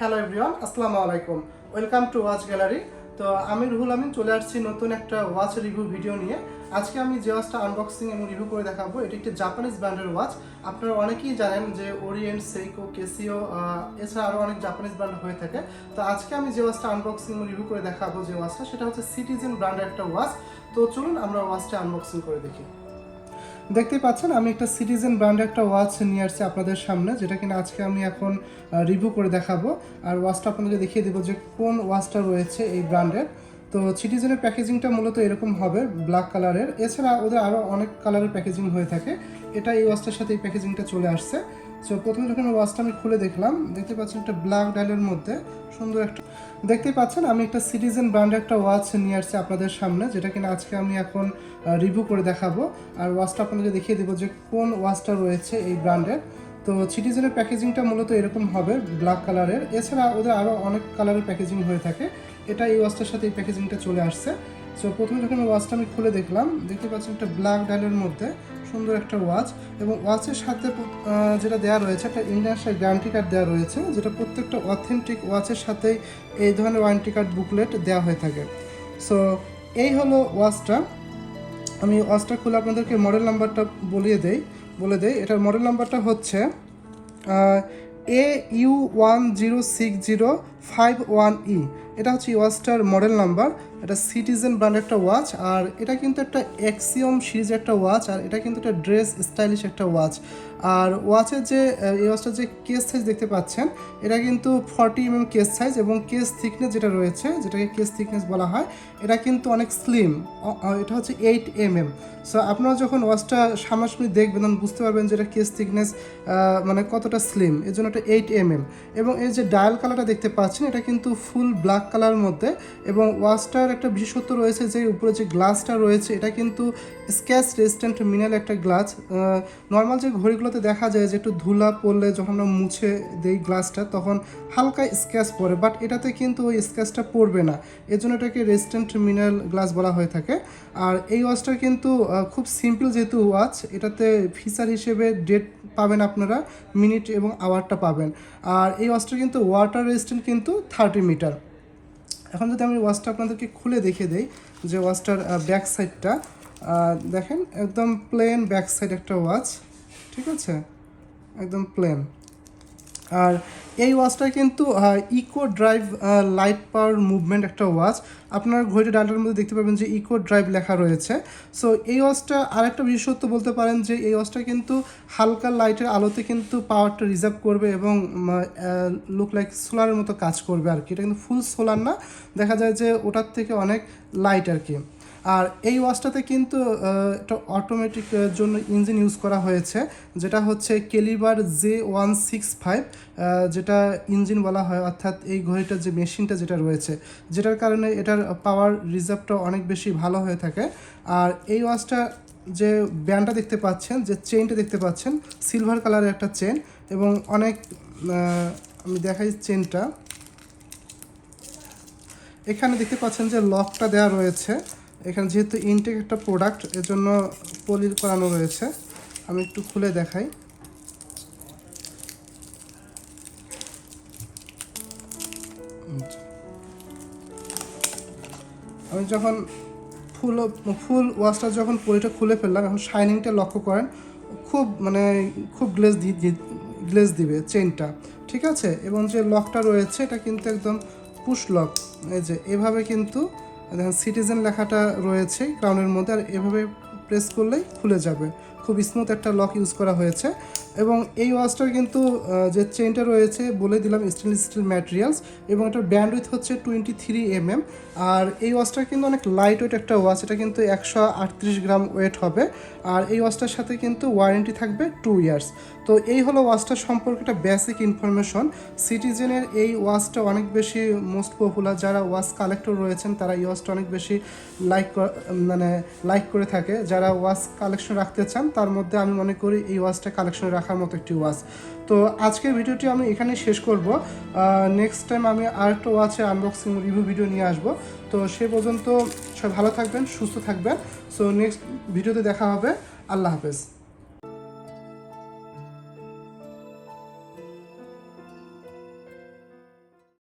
Hello everyone, আসসালামু আলাইকুম। Welcome to watch gallery. তো আমি রুহুল আমিন চলে আসছি নতুন একটা ওয়াচ রিভিউ ভিডিও নিয়ে। আজকে আমি যে ওয়াচটা আনবক্সিং এবং রিভিউ করে দেখাবো, এটি একটি জাপানিজ ব্র্যান্ডের ওয়াচ। আপনারা অনেকেই জানেন যে ওরিয়েন্ট, সেইকো, কেসিও, এছাড়া আরও অনেক জাপানিজ ব্র্যান্ড হয়ে থাকে। তো আজকে আমি যে ওয়াচটা আনবক্সিং এবং রিভিউ করে দেখাবো, যে ওয়াচটা সেটা হচ্ছে সিটিজেন ব্র্যান্ডের একটা ওয়াচ। তো চলুন আমরা ওয়াচটা আনবক্সিং করে দেখি। দেখতেই পাচ্ছেন আমি একটা সিটিজেন ব্র্যান্ডের একটা ওয়াচ নিয়ে আসছি আপনাদের সামনে, যেটা কিনা আজকে আমি এখন রিভিউ করে দেখাবো। আর ওয়াচটা আপনাদেরকে দেখিয়ে দেবো যে কোন ওয়াচটা রয়েছে এই ব্র্যান্ডের। তো সিটিজেনের প্যাকেজিংটা মূলত এরকম হবে, ব্ল্যাক কালারের। এছাড়া ওদের আরও অনেক কালারের প্যাকেজিং হয়ে থাকে। এটা এই ওয়াচটার সাথে এই প্যাকেজিংটা চলে আসছে। সো প্রথমে যখন ওয়াচটা আমি খুলে দেখলাম, দেখতে পাচ্ছেন একটা ব্ল্যাক ডায়ালের মধ্যে সুন্দর একটা, দেখতেই পাচ্ছেন আমি একটা সিটিজেন ব্র্যান্ডের একটা ওয়াচ নিয়ে আসছি আপনাদের সামনে, যেটা কিনা আজকে আমি এখন রিভিউ করে দেখাবো। আর ওয়াচটা আপনাদেরকে দেখিয়ে দেবো যে কোন ওয়াচটা রয়েছে এই ব্র্যান্ডের। তো সিটিজেনের প্যাকেজিংটা মূলত এরকম হবে, ব্ল্যাক কালারের। এছাড়া ওদের আরও অনেক কালারের প্যাকেজিং হয়ে থাকে। এটা এই ওয়াচটার সাথে এই প্যাকেজিংটা চলে আসছে। সো প্রথমে যখন ওয়াচটা আমি খুলে দেখলাম, দেখতে পাচ্ছেন একটা ব্ল্যাক ডায়ালের মধ্যে সুন্দর একটা ওয়াচ, এবং ওয়াচের সাথে যেটা দেওয়া রয়েছে একটা ইন্টারন্যাশনাল গ্যারান্টি কার্ড দেওয়া রয়েছে, যেটা প্রত্যেকটা অথেন্টিক ওয়াচের সাথেই এই ধরনের ওয়ারেন্টি কার্ড বুকলেট দেওয়া হয়ে থাকে। সো এই হলো ওয়াচটা। আমি ওয়াচটা খুলে আপনাদেরকে মডেল নাম্বারটা বলে দেই। এটার মডেল নাম্বারটা হচ্ছে AU1060-51E। এটা হচ্ছে ওয়াচটার মডেল নাম্বার। এটা সিটিজেন ব্র্যান্ড একটা ওয়াচ, আর এটা কিন্তু একটা অ্যাক্সিওম সিরিজের একটা ওয়াচ, আর এটা কিন্তু একটা ড্রেস স্টাইলিশ একটা ওয়াচ। আর ওয়াচের যে এই ওয়াচটার যে কেস সাইজ দেখতে পাচ্ছেন, এটা কিন্তু 40 mm কেস সাইজ, এবং কেস থিকনেস যেটা রয়েছে, যেটাকে কেস থিকনেস বলা হয়, এটা কিন্তু অনেক স্লিম। এটা হচ্ছে 8 mm। সো আপনারা যখন ওয়াচটা সামনাসামনি দেখবেন তখন বুঝতে পারবেন যে এটা কেস থিকনেস মানে কতটা স্লিম। এর জন্য এটা 8 mm। এবং এই যে ডায়াল কালারটা দেখতে পাচ্ছেন, এটা কিন্তু ফুল ব্ল্যাক কালারের মধ্যে। এবং ওয়াচটার একটা বিশেষত্ব রয়েছে যে উপরে যে গ্লাসটা রয়েছে, এটা কিন্তু স্ক্র্যাচ রেজিস্ট্যান্ট মিনারেল একটা গ্লাস। নর্মাল যে ঘড়িগুলোতে দেখা যায় যে একটু ধুলা পড়লে যখন আমরা মুছে দেই গ্লাসটা, তখন হালকা স্ক্র্যাচ পড়ে, বাট এটাতে কিন্তু ওই স্ক্র্যাচটা পড়বে না। এর জন্য এটাকে রেজিস্ট্যান্ট মিনারেল গ্লাস বলা হয়ে থাকে। আর এই ওয়াচটা কিন্তু খুব সিম্পল যেহেতু ওয়াচ, এটাতে ফিচার হিসেবে ডেট পাবেন আপনারা, মিনিট এবং আওয়ারটা পাবেন। আর এই ওয়াচটা কিন্তু ওয়াটার রেজিস্ট্যান্ট কিন্তু 30 মিটার। এখন যদি আমি ওয়াচটা আপনাদেরকে খুলে দেখিয়ে দেই, যে ওয়াচটার ব্যাক সাইডটা দেখেন, একদম প্লেন ব্যাক সাইড একটা ওয়াচ, ঠিক আছে, একদম প্লেন। আর এই ওয়াচটা কিন্তু eco drive light power movement একটা ওয়াচ। আপনার ঘড়িটা ডাটার মধ্যে দেখতে পাবেন যে ইকো ড্রাইভ লেখা রয়েছে। সো এই ওয়াচটা আরেকটা বিশেষত্ব বলতে পারেন যে এই ওয়াচটা কিন্তু হালকা লাইটের আলোতে কিন্তু পাওয়ারটা রিজার্ভ করবে, এবং লুক লাইক সোলারের মতো কাজ করবে আর কি। এটা কিন্তু ফুল সোলার না, দেখা যায় যে ওটার থেকে অনেক লাইট আর কি। আর এই ওয়াচটাতে কিন্তু একটা অটোমেটিক জন্য ইঞ্জিন ইউজ করা হয়েছে, যেটা হচ্ছে ক্যালিবার J165, যেটা ইঞ্জিন বলা হয়। অর্থাৎ এই ঘড়িটার যে মেশিনটা যেটা রয়েছে, যেটার কারণে এটার পাওয়ার রিজার্ভটা অনেক বেশি ভালো হয়ে থাকে। আর এই ওয়াচটা যে ব্যান্ডটা দেখতে পাচ্ছেন, যে চেইনটা দেখতে পাচ্ছেন, সিলভার কালারের একটা চেন, এবং অনেক আমি দেখাই চেনটা। এখানে দেখতে পাচ্ছেন যে লকটা দেওয়া রয়েছে। এখানে যেহেতু ইনটেক একটা প্রোডাক্ট, এর জন্য পলি করানো রয়েছে। আমি একটু খুলে দেখাই। আমি যখন ফুল ওয়াচটা যখন পলিটা খুলে ফেললাম, এখন শাইনিংটা লক্ষ্য করেন, খুব গ্লেজ দিবে চেইনটা, ঠিক আছে। এবং যে লকটা রয়েছে, এটা কিন্তু একদম পুশ লক। এই যে এভাবে কিন্তু দেখেন সিটিজেন লেখাটা রয়েছে ক্রাউনের মধ্যে, আর এভাবে প্রেস করলেই খুলে যাবে। খুব স্মুথ একটা লক ইউজ করা হয়েছে। এবং এই ওয়াচটার কিন্তু যে চেইনটা রয়েছে বলে দিলাম, স্টেনলেস স্টিল ম্যাটেরিয়ালস, এবং এটার ব্যান্ডউইথ হচ্ছে 23 mm। আর এই ওয়াচটা কিন্তু অনেক লাইট ওয়েট একটা ওয়াচ, এটা কিন্তু 138 গ্রাম ওয়েট হবে। আর এই ওয়াচটার সাথে কিন্তু ওয়ারেন্টি থাকবে 2 ইয়ার্স। তো এই হলো ওয়াচটার সম্পর্কে একটা বেসিক ইনফরমেশন। সিটিজেনের এই ওয়াচটা অনেক বেশি মোস্ট পপুলার। যারা ওয়াচ কালেক্টর রয়েছেন তারা এই ওয়াচটা অনেক বেশি লাইক করে থাকে। যারা ওয়াচ কালেকশন রাখতে চান, তার মধ্যে আমি মনে করি এই ওয়াচটা কালেকশনে রাখার মতো একটি ওয়াচ। তো আজকের ভিডিওটি আমি এখানেই শেষ করব। নেক্সট টাইম আমি আরেকটা ওয়াচের আনবক্সিং রিভিউ ভিডিও নিয়ে আসব। তো সে পর্যন্ত সবাই ভালো থাকবেন, সুস্থ থাকবেন। সো নেক্সট ভিডিওতে দেখা হবে। আল্লাহ হাফেজ।